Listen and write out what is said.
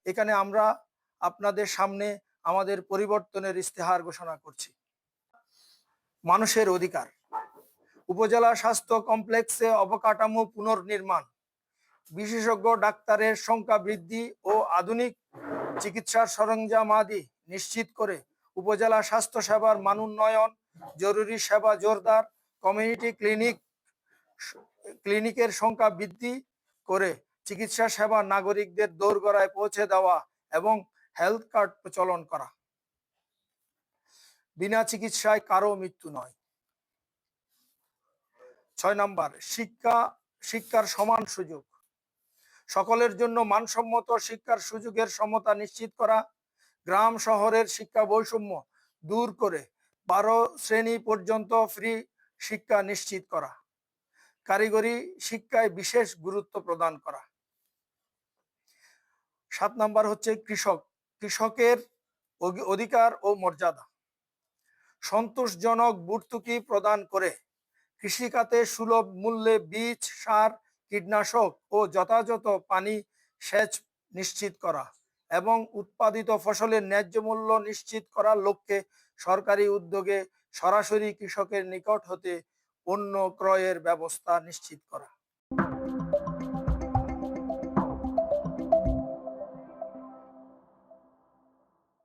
এখানে আমরা আপনাদের সামনে আমাদের পরিবর্তনের ইস্তেহার ঘোষণা করছি। মানুষের অধিকার, উপজেলা স্বাস্থ্য কমপ্লেক্সে অবকাঠামো পুনর্নির্মাণ, বিশেষজ্ঞ ডাক্তারের সংখ্যা বৃদ্ধি ও আধুনিক চিকিৎসার সরঞ্জামাদি নিশ্চিত করে উপজেলা স্বাস্থ্য সেবার মান উন্নয়ন, জরুরি সেবা জোরদার, কমিউনিটি ক্লিনিকের সংখ্যা বৃদ্ধি করে চিকিৎসা সেবা নাগরিকদের দোরগোড়ায় পৌঁছে দেওয়া এবং হেলথ কার্ড প্রচলন করা। বিনা চিকিৎসায় কারো মৃত্যু নয়। 6 নম্বর, শিক্ষার সমান সুযোগ, সকলের জন্য মানসম্মত শিক্ষার সুযোগের সমতা নিশ্চিত করা, গ্রাম শহরের শিক্ষা বৈষম্য দূর করে 12 শ্রেণী পর্যন্ত ফ্রি শিক্ষা নিশ্চিত করা, কারিগরি শিক্ষায় বিশেষ গুরুত্ব প্রদান করা। 7 নম্বর হচ্ছে কৃষকের অধিকার ও মর্যাদা, সন্তোষজনক ভর্তুকি প্রদান করে কৃষিখাতে সুলভ মূল্যে বীজ, সার, কীটনাশক ও যথাযথ পানি সেচ নিশ্চিত করা এবং উৎপাদিত ফসলের ন্যায্য মূল্য নিশ্চিত করার লক্ষ্যে সরকারি উদ্যোগে সরাসরি কৃষকের নিকট হতে পণ্য ক্রয়ের ব্যবস্থা নিশ্চিত করা।